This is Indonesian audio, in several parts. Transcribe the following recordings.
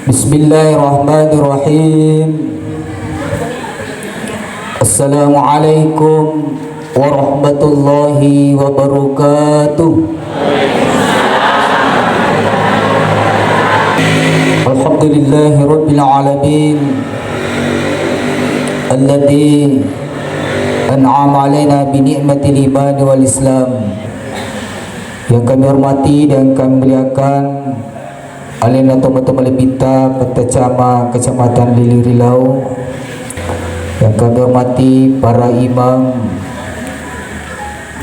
Bismillahirrahmanirrahim. Assalamualaikum warahmatullahi wabarakatuh. Alhamdulillahi rabbil alamin alladzi an'ama alaina bi ni'matil iman wal islam. Yang kami hormati dan kami muliakan Alena Tomo-Tomo Lebita Petacama Kecamatan Lili Rilau. Yang kami hormati para imam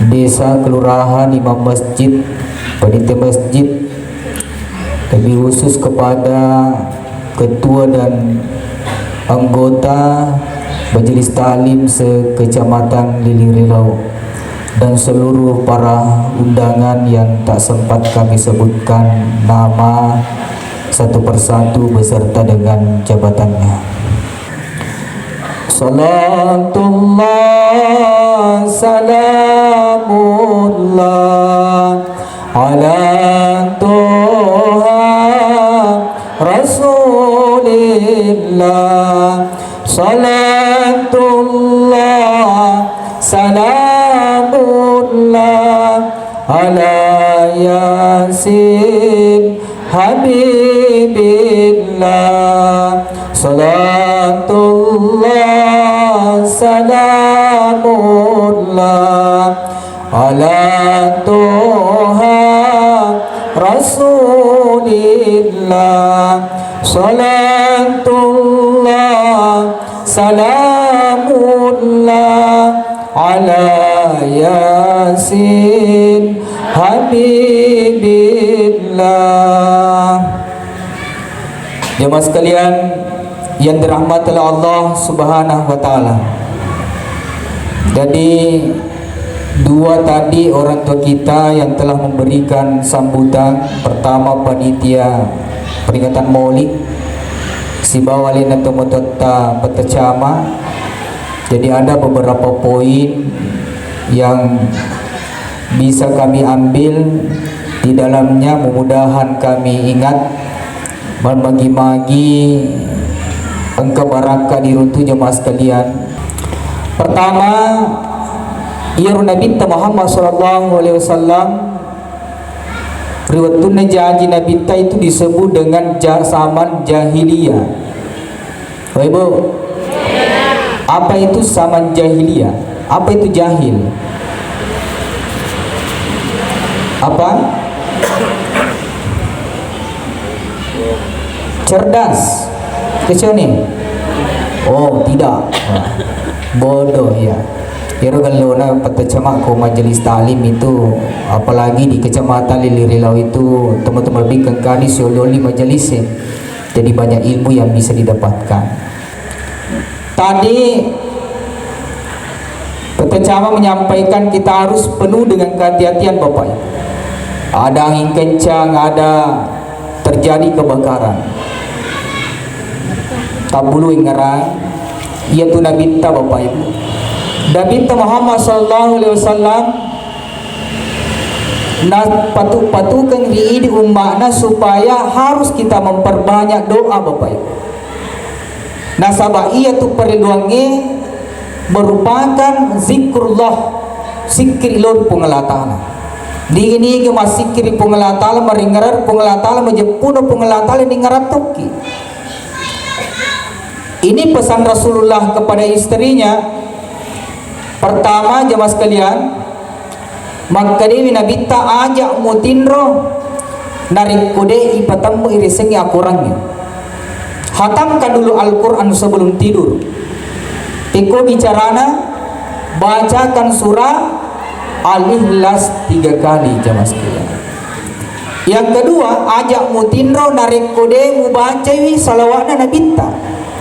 desa, kelurahan, imam masjid, panitia masjid, lebih khusus kepada ketua dan anggota Majelis Ta'lim se-Kecamatan Lili Rilau dan seluruh para undangan yang tak sempat kami sebutkan nama satu persatu beserta dengan jabatannya. Salatullah salamullah ala Tuhan Rasulillah. Salatullah salamullah ala Yasin Habibillah. Salatullah salamullah ala Tuhan Rasulillah. Salatullah salamullah ala Yasin Habibillah. Jemaah sekalian yang dirahmati oleh Allah Subhanahu wa taala. Jadi dua tadi orang tua kita yang telah memberikan sambutan. Pertama panitia peringatan Maulid Sibawalina Tomotota Petacama. Jadi ada beberapa poin yang bisa kami ambil di dalamnya, mudah-mudahan kami ingat membagi-bagi engkau barakah di runtuh jemaah sekalian. Pertama, ya Nabi Muhammad SAW riwayatun janji Nabi itu disebut dengan zaman jahiliyah. Oh, Ibu, apa itu zaman jahiliyah? Apa itu jahil? Apa? Cerdas, kecil. Oh, tidak. Bodoh ya. Ya kalau na Petacama ko Majelis Ta'lim itu, apalagi di Kecamatan Lili Rilau itu, teman-teman lebih kengkali siololi majelis ya. Jadi banyak ilmu yang bisa didapatkan. Tadi Petacama menyampaikan kita harus penuh dengan kehati-hatian Bapak. Ada angin kencang, ada terjadi kebakaran. Tabulu ngarang, yaitu Nabi Bapak Ibu. Nabi Muhammad SAW patukan di umatnya supaya harus kita memperbanyak doa Bapak Ibu. Nasabah ia tu periduannya merupakan zikrullah, zikrillah pengelatana. Di ini ke masikiri pengelatala meringarar pengelatala menjepuno pengelatala ningaratoki. Ini pesan Rasulullah kepada istrinya. Pertama jemaah sekalian, maka dewi Nabi ta ajak mutinro narik kode ipatamu irisengi akurangnya. Hatamkan dulu Al-Quran sebelum tidur. Tiko bicarana, bacakan surah Al-Ikhlas 3 kali jemaah sekalian. Yang kedua, ajak mutinro narik kode mubaca salawatna Nabi ta.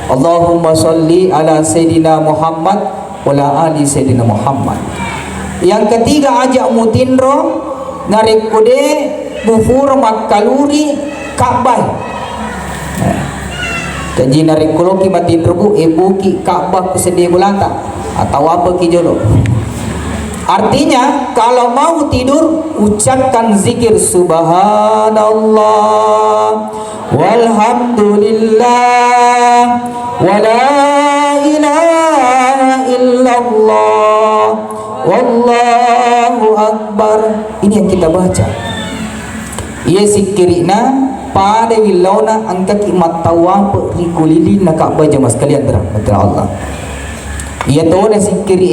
Allahumma sholli ala Sayyidina Muhammad wala ali Sayyidina Muhammad. Yang ketiga, ajak mutinro narik kode bufur makaluri Ka'bah. Jadi narik koloki matinro bu ebuki Ka'bah kusedih bulata atau apa ki jodoh. Artinya kalau mau tidur ucapkan zikir subhanallah walhamdulillah wala ilaha illallah wallahu akbar. Ini yang kita baca. Ia zikirina pada wilauna angkaki matawang rikulili nak jamaah sekalian rahmatul Allah. Ia tahu na zikiri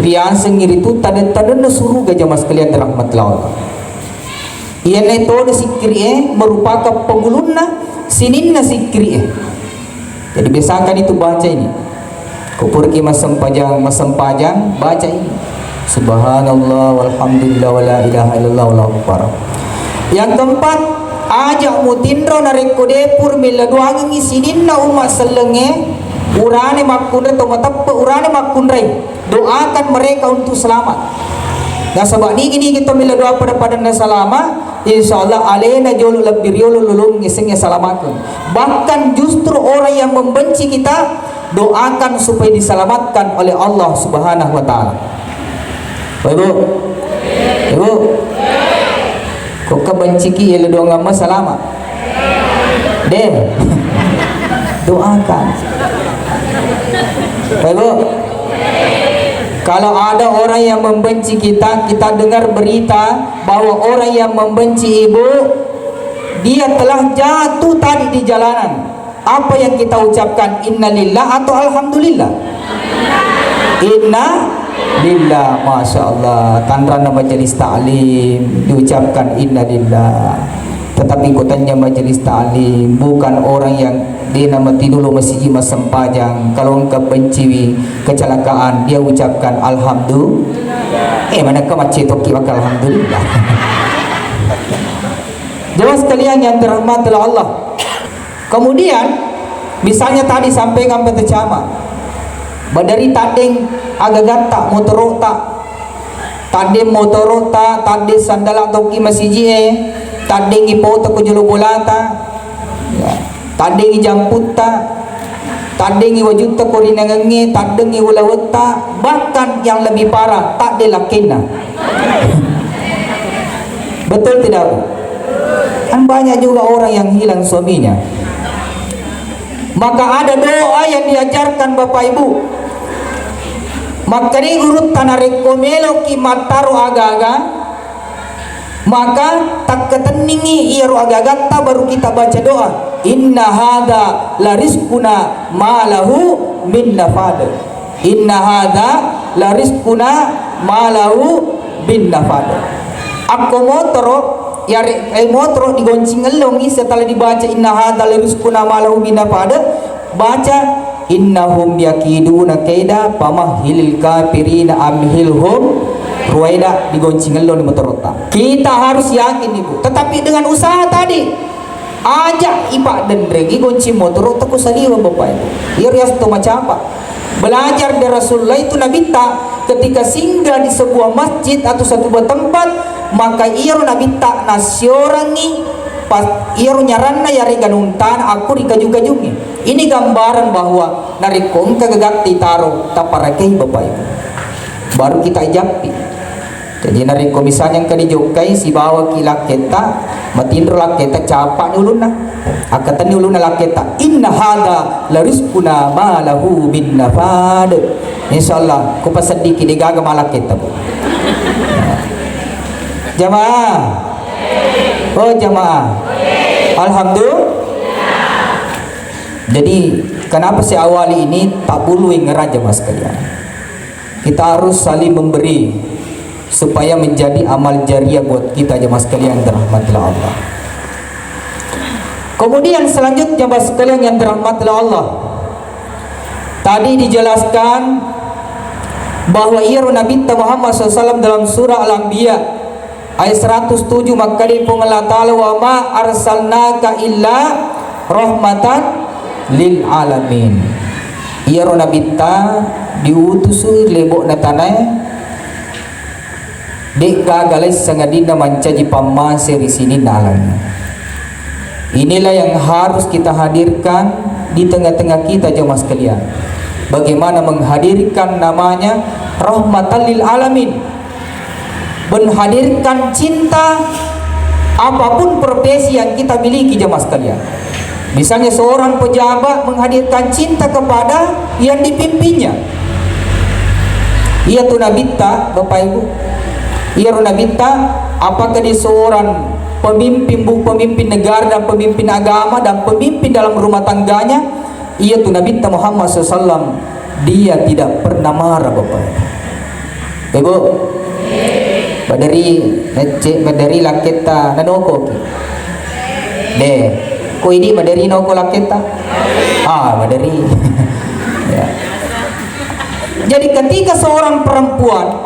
rian sengiri tu tanda-tanda na suruh jamaah sekalian rahmatul Allah. Ia na tahu na zikiri merupakan pengulunna sinin na zikiri. Jadi biasakan itu baca ini. Kau pergi masam pajang baca ini. Subhanallah walhamdulillah wala ilaha illallah wallahu akbar. Yang keempat, ajak mutindro na rekodepur miladuang ngisinin na umat selenge urane makundre atau matappa urane makundre, doakan mereka untuk selamat. Nah sebab ni gini kita bila doa pada na salama, insyaallah alena jolu lebih riolo lulung ngisengnya salamatkan. Bahkan justru orang yang membenci kita doakan supaya diselamatkan oleh Allah Subhanahu wa taala. Ibu, ibu, kok kebenci ki ya doa ngama selamat? Deh, doakan. Ibu, kalau ada orang yang membenci kita, kita dengar berita bahwa orang yang membenci ibu, dia telah jatuh tadi di jalanan. Apa yang kita ucapkan? Innalillah atau alhamdulillah? Inna lillah, masya Allah. Tanrana majelis ta'lim diucapkan innalillah. Tetapi kotanya majelis ta'lim bukan orang yang dia nama tidulu masih masam pajang. Kalau engkau benci kecelakaan, dia ucapkan alhamdulillah. Mana ke macam toki bakal alhamdulillah. Jemaah sekalian yang dirahmati Allah. Kemudian misalnya tadi sampai sampai tercama. Badari tadeng agak tak motor tak. Tadeng motor tak, tadeng sandal toki masih tadeng ipoto ko jolo bolata. Ya. Tadeng jamputa, tadeng wajutta korinangange, tadeng ulawata, bahkan yang lebih parah tak delakena. Betul tidak? Kan banyak juga orang yang hilang suaminya. Maka ada doa yang diajarkan Bapak Ibu. Maka ni urut tanah rekomelo ki mataru aga-aga. Maka tak keteningi iru aga-aga baru kita baca doa. Inna hada la rizquna ma lahu min nafad. Inna hada la rizquna ma lahu bin nafad. Aku motoro ya motoro digoncing ngelongi setelah dibaca inna hada la rizquna ma lahu bin nafad, baca innahum yakiduna kaida pamahilil kafirina amhilhum ruwaida, digoncing ngelong di motorota. Kita harus yakin ibu, tetapi dengan usaha tadi ajak ipak dan regi kunci motor tak kusaliwa Bapak Ibu. Ia rias tu macam apa? Belajar dari Rasulullah itu Nabi tak ketika singgah di sebuah masjid atau satu buah tempat, maka ia Nabi tak nasiorangi pas ia nyaranna ya reganuntan aku rikaju-kajungi. Ini gambaran bahwa narikom kagagat titaro taparakai Bapak Ibu. Baru kita ijapi. Jadi narikom misalnya yang kadijokai si bawa kilak kita matindro laketa capak ni uluna akatan ni uluna laketa inna hada la rizquna ma lahu bin nafad. Insyaallah ko pasadiki digaga malaketa po. Jamaah, oh jamaah, alhamdulillah. Jadi kenapa saya awali ini tak perlu ngeraja mas sekalian. Kita harus saling memberi supaya menjadi amal jariah buat kita jemaah sekalian dirahmati Allah. Kemudian selanjutnya jemaah sekalian yang dirahmati Allah, tadi dijelaskan bahwa Nabi Muhammad SAW dalam surah Al-Anbiya ayat 107, maka di Allah Ta'ala wa ma arsalnaka illa rahmatan lil alamin. Nabi ta diutus lebok na tanay dek gagalay sangadina mancaji pamasir di sini nalang. Inilah yang harus kita hadirkan di tengah-tengah kita jemaah sekalian. Bagaimana menghadirkan namanya rahmatan lil alamin. menghadirkan cinta apapun profesi yang kita miliki jemaah sekalian. Misalnya seorang pejabat menghadirkan cinta kepada yang dipimpinnya. Ia tunabita, Bapak Ibu. Ia tunabita, apakah dia seorang pemimpin negara dan pemimpin agama dan pemimpin dalam rumah tangganya, ia tunabita Muhammad SAW, dia tidak pernah marah, Bapak Ibu. Badari laketa nanoko ki. Ko ini badari noko laketa. Badari. Ya. Jadi ketika seorang perempuan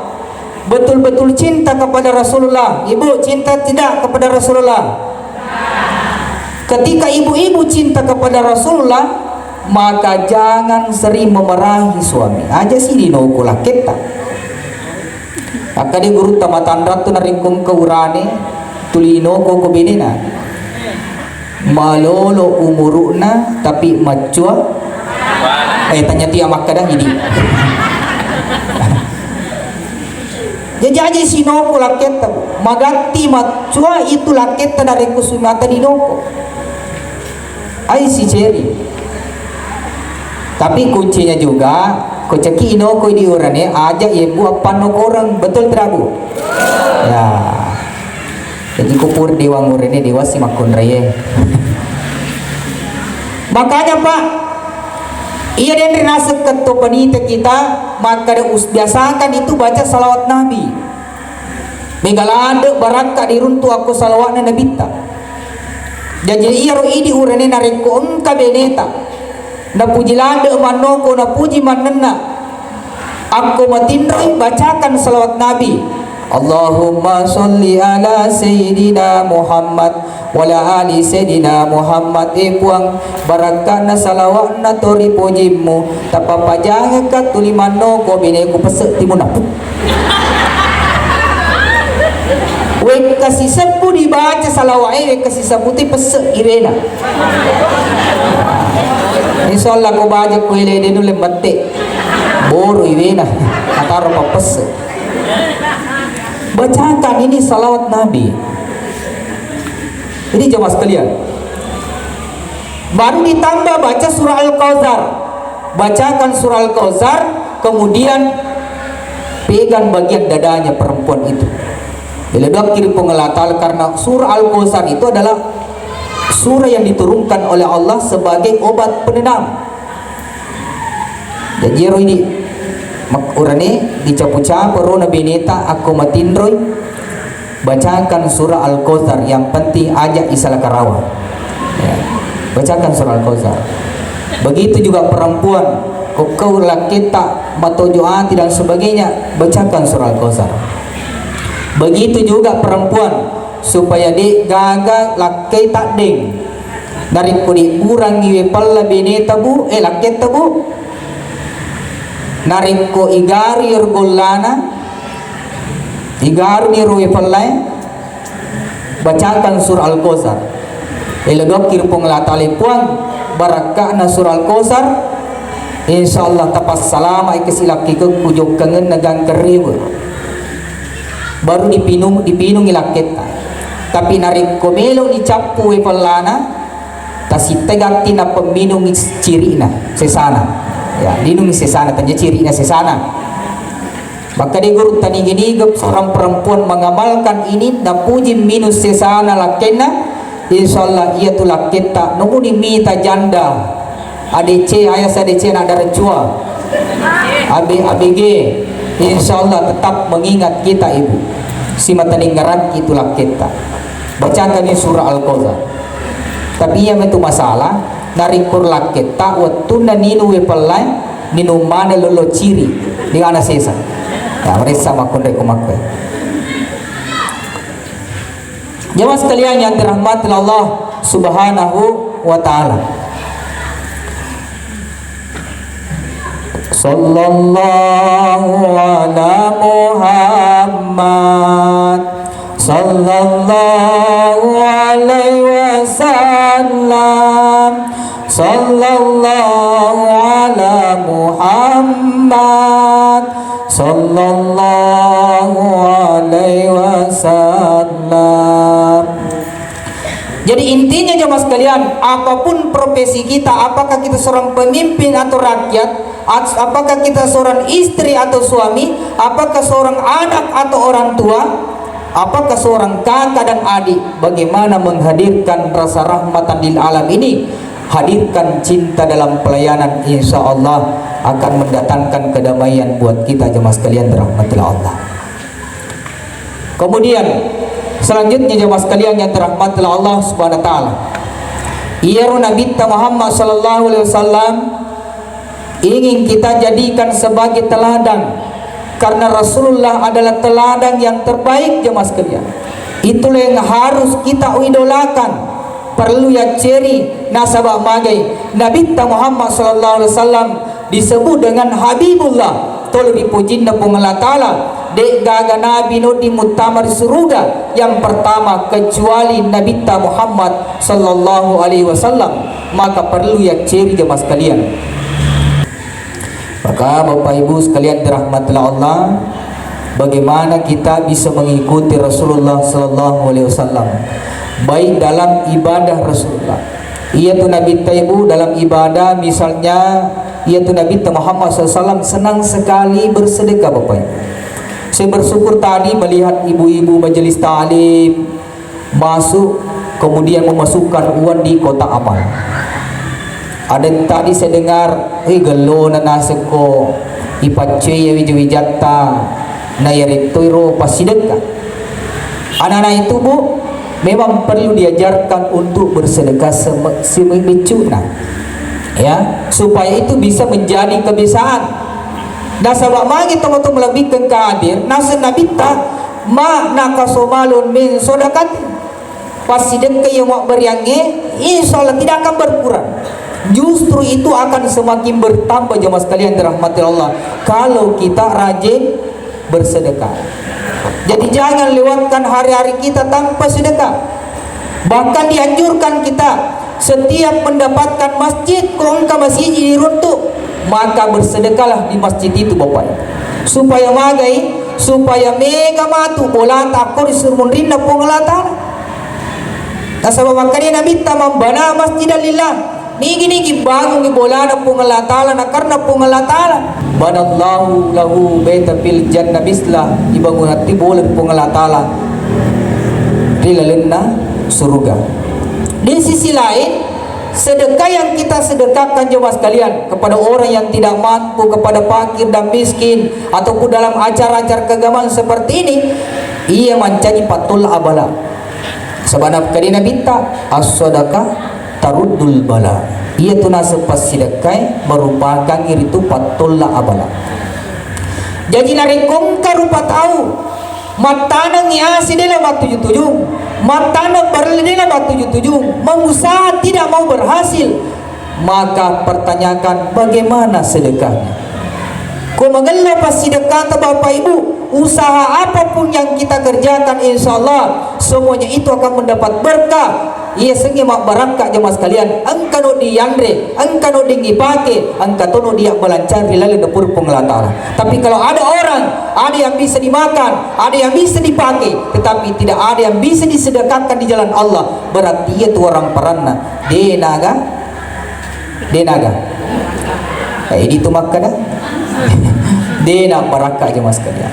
betul-betul cinta kepada Rasulullah, ibu cinta tidak kepada Rasulullah? Ketika ibu-ibu cinta kepada Rasulullah, maka jangan sering memarahi suami. Aja sih di noko laketa. Akadi guru tamatandrat tu naringkong kaurane tulino ko kubinina malolo umuruna tapi macua tanya tiang makadang ini jadi sinoko laketa magati macua itu laketa dari kusumata dinoko ay si Cherry. Tapi kuncinya juga kocaki inoko di orangnya aja ibu apa orang betul terabu ya. Jadi kupur dewa ngurene dewa si makun raya. Makanya Pak, iya dan rinasek ketua penita kita, maka biasakan itu baca salawat Nabi. Megalade baraka diruntu aku salawatna Nabi ta. Jadi iya roi di urane nareko engka beneta. Na puji lade manoko na puji manenna. Aku matindrai bacakan salawat Nabi. Allahumma sholli ala sayyidina Muhammad wala ali sayyidina Muhammad. Puang barakana salawatna tori pujimu tapapajang ka tulimano ko bine ko pesek timuna. We kasih sepu dibaca salawat we kasih sebuti pesek irena. Insyaallah ko baca ko ile denu lembate boru irena ataro papes. Bacakan ini salawat Nabi. Ini jemaah sekalian. Baru ditambah baca surah Al-Kautsar. Bacakan surah Al-Kautsar, kemudian pegang bagian dadanya perempuan itu. Bila doa kirim pengelatal karena surah Al-Kautsar itu adalah surah yang diturunkan oleh Allah sebagai obat penenang. Jadi ini makurane dicapu-capu rona beneta aku matindroy bacakan surah Al-Kautsar, yang penting ajak isalah karawa ya. Bacakan surah Al-Kautsar. Begitu juga perempuan kau lakita matojoati dan sebagainya, bacakan surah Al-Kautsar. Begitu juga perempuan supaya di gaga lakai tak deng dari kudi kurang iwe palla beneta bu lakai tabu nariko igari ergolana igaru ni ruwe pallai. Bacakan surah Al-Kautsar. Elodok kirpong latali puang barakana surah Al-Kautsar, insyaallah tapas salama ikesilaki ke kujok kangen nagang keribu baru dipinung ilakit. Tapi narik komelo dicapu we pallana tasitegati na peminung cirina sesana ya dinung sesana tanya cirina sesana. Maka di guru tani gini seorang perempuan mengamalkan ini na puji minus sesana lakena, insyaallah ia tu laketa nunggu mita janda ADC ayas ADC nak ada recua ABG, insyaallah tetap mengingat kita ibu si mataninggaran itulah kita. Bacakan ini surah Al-Kautsar. Tapi yang itu masalah narikur laketa watuna ninu wepalai ninu mana lolo ciri dengan sesa ya mereka makon rekomakwe. Jemaah sekalian yang dirahmati Allah Subhanahu wa taala. Sallallahu ala Muhammad sallallahu alaihi wasallam sallallahu ala Muhammad sallallahu alaihi wasallam. Jadi intinya jemaah sekalian, apapun profesi kita, apakah kita seorang pemimpin atau rakyat, apakah kita seorang istri atau suami, apakah seorang anak atau orang tua, apakah seorang kakak dan adik, bagaimana menghadirkan rasa rahmatan lil alam ini, hadirkan cinta dalam pelayanan, insya Allah akan mendatangkan kedamaian buat kita jemaah sekalian dirahmati Allah. Kemudian selanjutnya jemaah sekalian yang dirahmati Allah Subhanahu wa taala, ia Nabi Muhammad sallallahu alaihi wasallam ingin kita jadikan sebagai teladan, karena Rasulullah adalah teladan yang terbaik jemaah sekalian. Itulah yang harus kita idolakan. Perlu ya ciri nasabah magai Nabi Muhammad sallallahu alaihi wasallam disebut dengan Habibullah, tolu dipujinna Allah taala. Dek gaga nabi no di mutamar surga yang pertama kecuali Nabi Muhammad sallallahu alaihi wasallam. Maka perlu ya ciri jemaah sekalian. Maka Bapak Ibu sekalian dirahmati Allah, bagaimana kita bisa mengikuti Rasulullah sallallahu alaihi wasallam baik dalam ibadah Rasulullah. Ia tu Nabi Ibu dalam ibadah, misalnya ia tu Nabi Muhammad SAW senang sekali bersedekah Bapak Ibu. Saya bersyukur tadi melihat ibu-ibu majelis ta'lim masuk kemudian memasukkan uang di kotak amal. Ada tadi saya dengar, gelo na naseko ipace ya wijata na yaritoiro pasidekah. Anak-anak itu Bu memang perlu diajarkan untuk bersedekah semicuna, ya, supaya itu bisa menjadi kebiasaan. Nah sabak magi tong-tong melebihkan kadir nasa nabita ma nakasomalun min sodakat pasidekah yang mau beriange insyaallah tidak akan berkurang, justru itu akan semakin bertambah jemaah sekalian dirahmati Allah kalau kita rajin bersedekah. Jadi jangan lewatkan hari-hari kita tanpa sedekah. Bahkan dianjurkan kita setiap mendapatkan masjid, kalau engkau masjid diruntuk, maka bersedekahlah di masjid itu Bapak, supaya magai, supaya mega matu bola takor disuruh rinda pengelatan. Nasabah makanya Nabi membana masjid lillah. Nigi bangun di bola na pengelatan na karena pengelatan. Banallahu lahu baita fil jannah bislah, dibangun hati bola pengelatan rilalena surga. Di sisi lain, sedekah yang kita sedekahkan jemaah sekalian kepada orang yang tidak mampu, kepada fakir dan miskin, ataupun dalam acara-acara keagamaan seperti ini, ia mencari patul abala. Sebanyak kali Nabi as-sadaqah taruddul bala. Ia tuna sepas sedekah merupakan itu patul abala. Jadi narikong karupa tahu matana ngiasi dalam waktu 77, matana berlina waktu 77, mengusaha tidak mau berhasil, maka pertanyakan bagaimana sedekahnya. Kau mengelola pas sedekah Bapak Ibu, usaha apapun yang kita kerjakan insya Allah semuanya itu akan mendapat berkah. Ia sengi mak barangka jemaah sekalian, angka no diandre, angka no dingipake, angka no dia melancar lalu dapur pengelatara. Tapi kalau ada orang, ada yang bisa dimakan, ada yang bisa dipakai, tetapi tidak ada yang bisa disedekahkan di jalan Allah, berarti dia tu orang peranna denaga. Ini tu makna dena baraka jemaah sekalian.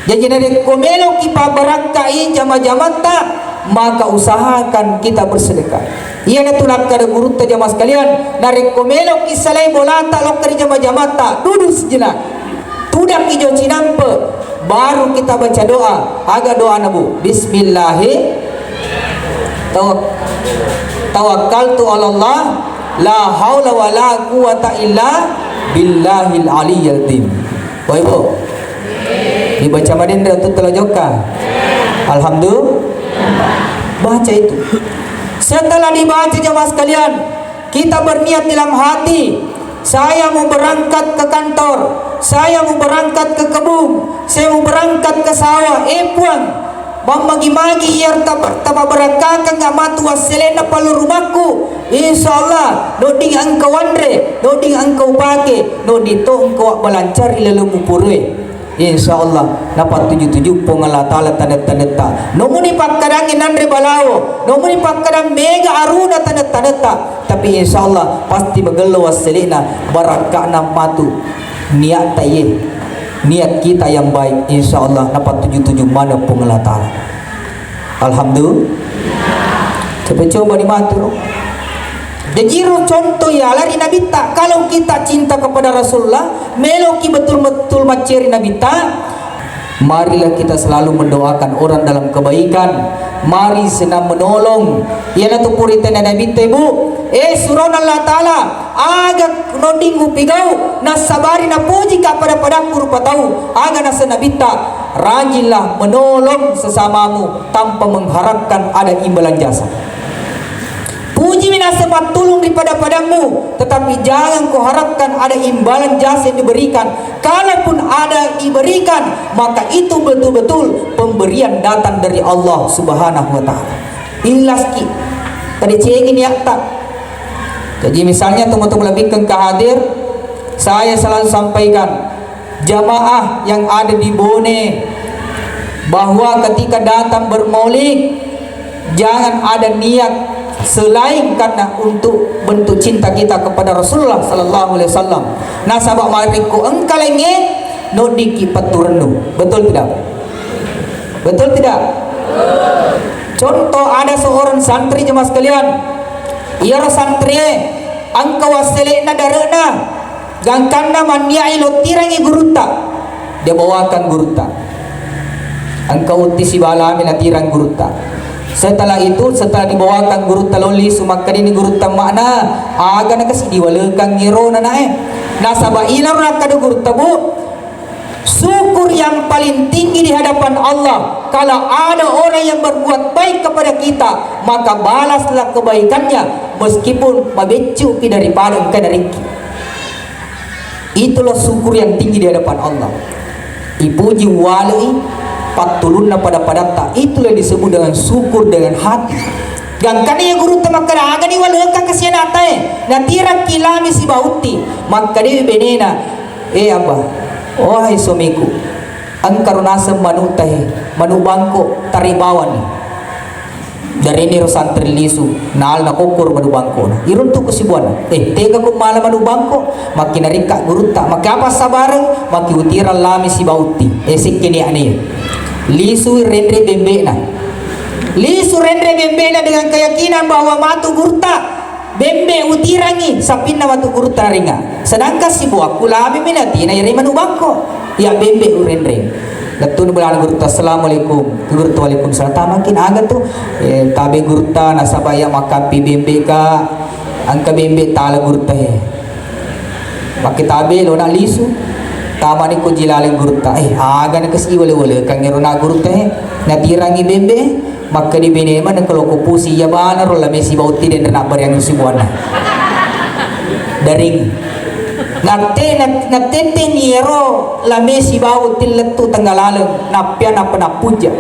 Jadi dari komelo kipa baraka ini jamaah tak, maka usahakan kita bersedekah. Ia natunak kada guru ta jamaah sekalian, dari komelo kisalai bolata lokari jamaah tak, duduk sejenak, tudak ijo cinampe, baru kita baca doa. Aga doa nabu, Bismillahi tawakkaltu ala Allah, la haula wa la quwata illa billahil aliyyil azim. Baik Bu, dibaca madenda untuk telojoka. Alhamdulillah. Baca itu. Setelah dibaca jemaah sekalian, kita berniat dalam hati, saya mau berangkat ke kantor, saya mau berangkat ke kebun, saya mau berangkat ke sawah, puang. mamagi-magi iyar taba berakaka nga matu waselena palu rumahku. Insyaallah noding engkau andre, noding engkau pake, nodito engkau balancar ilalumu purwe. Insyaallah dapat 77 pengala taala tanda-tanda. Nomuni pakkadangin andre balawo, nomuni pakkadang mega aruna tanda-tanda. Tapi insyaallah pasti begelo waselena barakana matu niat taye. Niat kita yang baik, insyaallah dapat 77 mana pengala taala. Alhamdulillah. Coba dimatur. Dejiro contoh ya lari Nabi tak. Kalau kita cinta kepada Rasulullah, meloki betul-betul maceri Nabi tak. Marilah kita selalu mendoakan orang dalam kebaikan. Mari senang menolong. Ia tu puritan Nabi tebu. Surah Allah Taala agak noding upigau nasabari na puji kepada padaku rupa tahu aga nasa Nabi tak. Rajinlah menolong sesamamu tanpa mengharapkan ada imbalan jasa. Puji minasa tolong daripada padamu, tetapi jangan kau harapkan ada imbalan jasa yang diberikan. Kalaupun ada diberikan, maka itu betul-betul pemberian datang dari Allah Subhanahu wa taala. Ilas ki tadi cengin ya tak. Jadi misalnya teman-teman lebih ke hadir, saya selalu sampaikan jamaah yang ada di Bone bahwa ketika datang bermaulid jangan ada niat selain karena untuk bentuk cinta kita kepada Rasulullah sallallahu alaihi wasallam. Nasabak mariku engkalenge nodiki paturnu. Betul tidak? Betul tidak? Contoh ada seorang santri jemaah sekalian. Ia santri angka waselena darena gangkanna maniai lotirangi guruta. Dia bawakan guruta. Angka uti si balami natirang guruta. Setelah itu, setelah dibawakan guru taloli sumakkan ini guru makna aga na kasi diwalekan ngiro na nae nasaba ilar na kada guru tabu. Syukur yang paling tinggi di hadapan Allah kalau ada orang yang berbuat baik kepada kita, maka balaslah kebaikannya meskipun mabecu daripada engkau dari. Itulah syukur yang tinggi di hadapan Allah. Ipuji wali patulunna pada tak, itulah disebut dengan syukur dengan hati. Gangkani ya guru tamakara aga ni walaka kasihan atae natira kilami si bauti maka dia benena abah wahai suamiku angkar nasam manu tahe manu bangko taribawan ni dari ni santri lisu naal na kokor manu bangko na irun tu kusibuan tega ko malam manu bangko makinarika guru tak makapa sabareng maki utira lami si bauti sikini ani lisu rendre bembe na lisu rendre bembe na dengan keyakinan bahwa matu gurta bembe utirangi sapinna matu gurta ringa sedangkan si buah kulabi minati na yari manu bangko ya bembe urendre datun bulan gurta assalamualaikum gurta waalaikumsalam tamakin aga tu tabe gurta nasabaya makapi bembe ka angka bembe tala gurta he maki tabe lo na lisu tamani ko jilaling gurta aga na kasi wala-wala kang na gurta natirangi bembe maka di bene man kalau ko pusi ya bana ro lame si bauti den na baryang si buana daring nagtete niero lame si bauti letu tanggalaleng napya na penapuja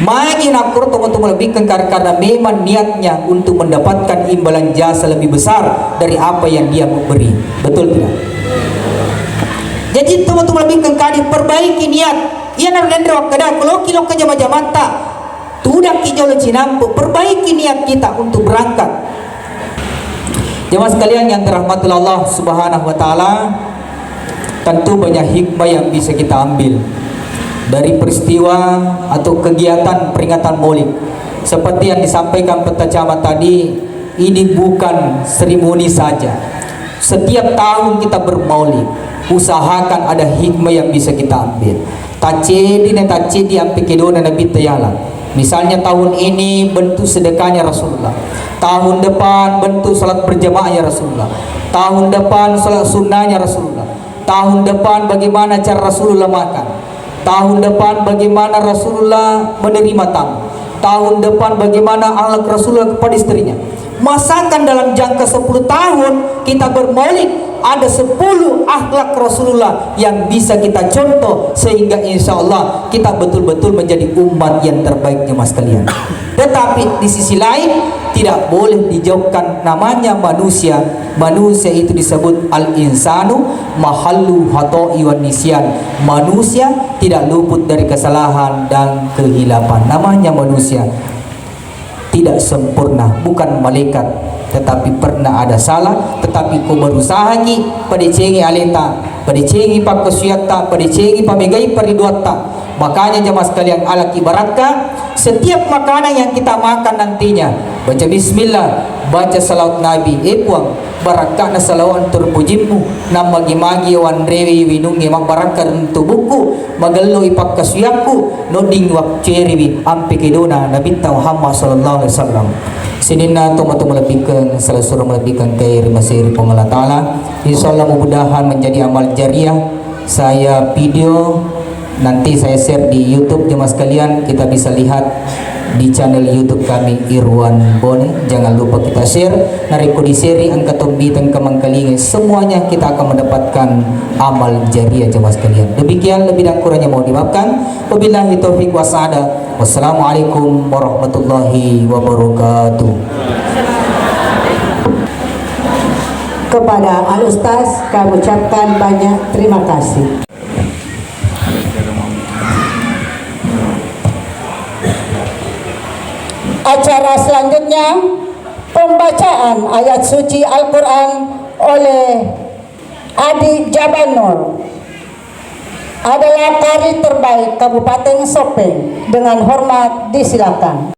magi nakur teman-teman lebih karena memang niatnya untuk mendapatkan imbalan jasa lebih besar dari apa yang dia memberi. Betul tidak? Jadi teman-teman lebih kengkadi perbaiki niat. Ia narendra wakada kalau kilo ke jama-jamata. Tudak kijau cinampu perbaiki niat kita untuk berangkat. Jemaah sekalian yang dirahmati Allah Subhanahu wa taala, tentu banyak hikmah yang bisa kita ambil dari peristiwa atau kegiatan peringatan Maulid. Seperti yang disampaikan Peta Camat tadi, ini bukan seremoni saja. Setiap tahun kita bermaulid, usahakan ada hikmah yang bisa kita ambil. Tacedi ampikedona Nabi Tayala. Misalnya tahun ini bentuk sedekahnya Rasulullah. Tahun depan bentuk salat berjamaahnya Rasulullah. Tahun depan salat sunnahnya Rasulullah. Tahun depan bagaimana cara Rasulullah makan. Tahun depan bagaimana Rasulullah menerima tamu. Tahun depan bagaimana akhlak Rasulullah kepada istrinya. Masakan dalam jangka 10 tahun kita bermaulid, ada 10 akhlak Rasulullah yang bisa kita contoh, sehingga insya Allah kita betul-betul menjadi umat yang terbaik jemaah sekalian. Tetapi di sisi lain tidak boleh dijauhkan namanya manusia. Manusia itu disebut al-insanu mahallu hata'i wan nisyan. Manusia tidak luput dari kesalahan dan kehilapan. Namanya manusia tidak sempurna, bukan malaikat, tetapi pernah ada salah, tetapi ku berusaha ki padicengi aleta, padicengi pakosuyata, padicengi pamegai pariduata. Makanya jemaah sekalian ala ibaratkan setiap makanan yang kita makan nantinya baca bismillah, baca salawat nabi, puang barakah na salawan turpujimmu nam magi-magi wan rewi winungi magbarakah tubuhku magallo ipakasuyakku noding wak ceriwi ampi kiduna nabi Muhammad sallallahu alaihi wasallam. Sinina tomato melebihkan salah suruh melebihkan kay rimasiri Allah Ta'ala. Insyaallah mudah-mudahan menjadi amal jariah. Saya video nanti saya share di YouTube jemaah sekalian, kita bisa lihat di channel YouTube kami Irwan Bone. Jangan lupa kita share, nariko di seri angka tombi dan kemangkalingi, semuanya kita akan mendapatkan amal jariah jemaah sekalian. Demikian, lebih dan kurangnya mau dimaafkan. Wabillahi taufiq wasada. Wassalamualaikum warahmatullahi wabarakatuh. Kepada Al-Ustaz kami ucapkan banyak terima kasih. Acara selanjutnya pembacaan ayat suci Al-Quran oleh Adi Jabanur, adalah kari terbaik Kabupaten Sopeng. Dengan hormat disilakan.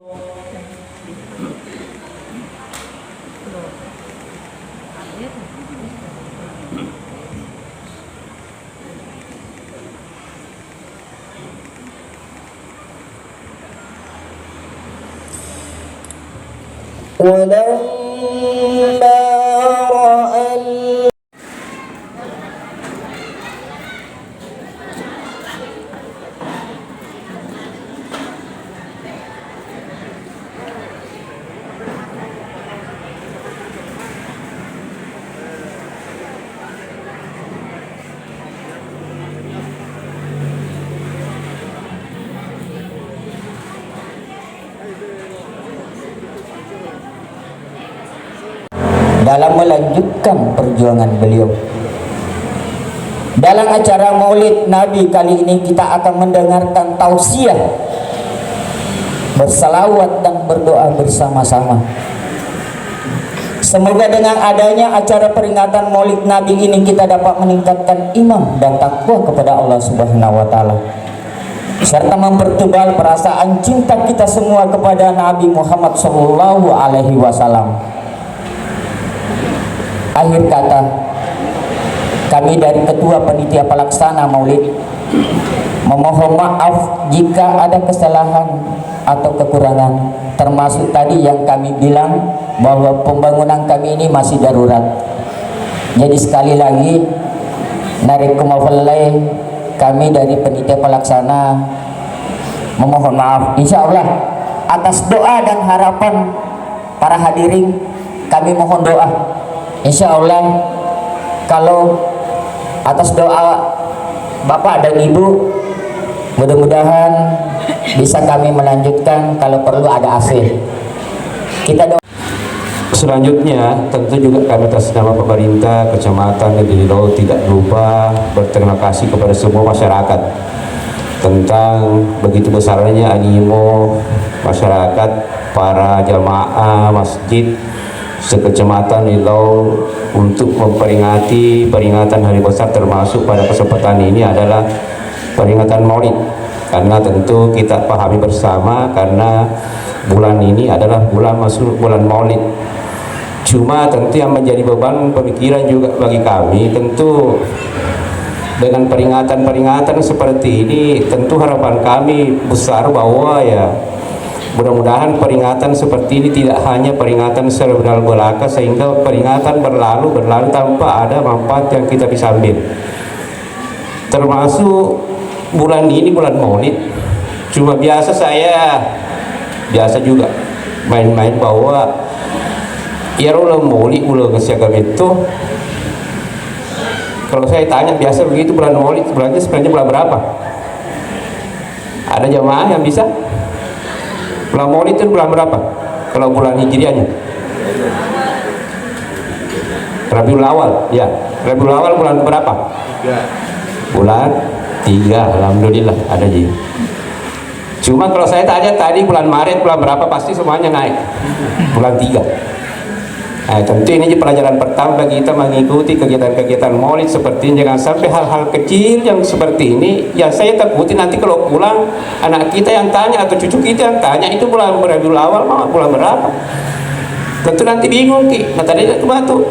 dalam melanjutkan perjuangan beliau. Dalam acara Maulid Nabi kali ini kita akan mendengarkan tausiah, bersalawat dan berdoa bersama-sama. Semoga dengan adanya acara peringatan Maulid Nabi ini kita dapat meningkatkan iman dan takwa kepada Allah Subhanahu wa taala, serta mempertebal perasaan cinta kita semua kepada Nabi Muhammad sallallahu alaihi wasallam. Akhir kata, kami dari Ketua Panitia Pelaksana Maulid memohon maaf jika ada kesalahan atau kekurangan, termasuk tadi yang kami bilang bahwa pembangunan kami ini masih darurat. Jadi sekali lagi, narik kemafalai, kami dari Panitia Pelaksana memohon maaf. Insya Allah atas doa dan harapan para hadirin, kami mohon doa. Insya Allah kalau atas doa Bapak dan Ibu, mudah-mudahan bisa kami melanjutkan, kalau perlu ada AC. Kita doa. Selanjutnya tentu juga kami atas nama pemerintah Kecamatan Negeri Laut tidak lupa berterima kasih kepada semua masyarakat tentang begitu besarnya animo masyarakat, para jamaah masjid sekecamatan Nilau untuk memperingati peringatan hari besar, termasuk pada kesempatan ini adalah peringatan Maulid. Karena tentu kita pahami bersama, karena bulan ini adalah bulan masuk bulan Maulid. Cuma tentu yang menjadi beban pemikiran juga bagi kami, tentu dengan peringatan-peringatan seperti ini, tentu harapan kami besar bahwa ya mudah-mudahan peringatan seperti ini tidak hanya peringatan secara belaka, sehingga peringatan berlalu tanpa ada manfaat yang kita bisa ambil. Termasuk bulan ini bulan Maulid, cuma biasa juga main-main bahwa Ya ulah maulid ulah ngesiagam itu. Kalau saya tanya biasa begitu bulan maulid bulannya sebenarnya bulan berapa? Ada jamaah yang bisa? Bulan maulid itu bulan berapa? Kalau bulan hijriahnya? Rabiul Awal, ya. Rabiul Awal bulan berapa? Bulan 3, alhamdulillah ada ji. Cuma kalau saya tanya tadi bulan Maret bulan berapa, pasti semuanya naik. Bulan 3. Nah, tentu ini pelajaran pertama bagi kita mengikuti kegiatan-kegiatan maulid seperti ini. Jangan sampai hal-hal kecil yang seperti ini yang saya takuti nanti kalau pulang anak kita yang tanya atau cucu kita yang tanya itu bulan Rabiul Awal bulan berapa. Tentu nanti bingung ki, mata dia ke batu.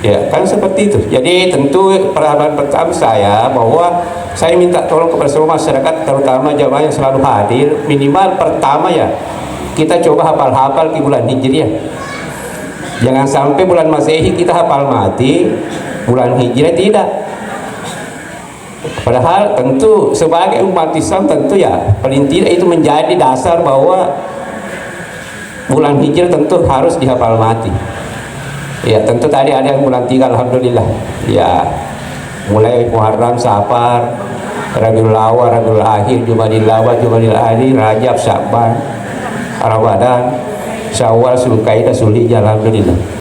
Ya kan seperti itu. Jadi tentu perhatian pertama saya bahwa saya minta tolong kepada semua masyarakat terutama jamaah yang selalu hadir, minimal pertama ya kita coba hafal-hafal di bulan Hijriah. Jangan sampai bulan Masehi kita hafal mati, bulan Hijriah tidak. Padahal tentu sebagai umat Islam tentu ya paling tidak itu menjadi dasar bahwa bulan Hijriah tentu harus dihafal mati. Ya tentu tadi ada yang bulan 3 alhamdulillah. Ya mulai Muharram, Safar, Rabiul Awal, Rabiul Akhir, Jumadil Awal, Jumadil Akhir, Rajab, Sya'ban, Ramadan, Syawal, Zulkaidah, Zulhijjah, alhamdulillah.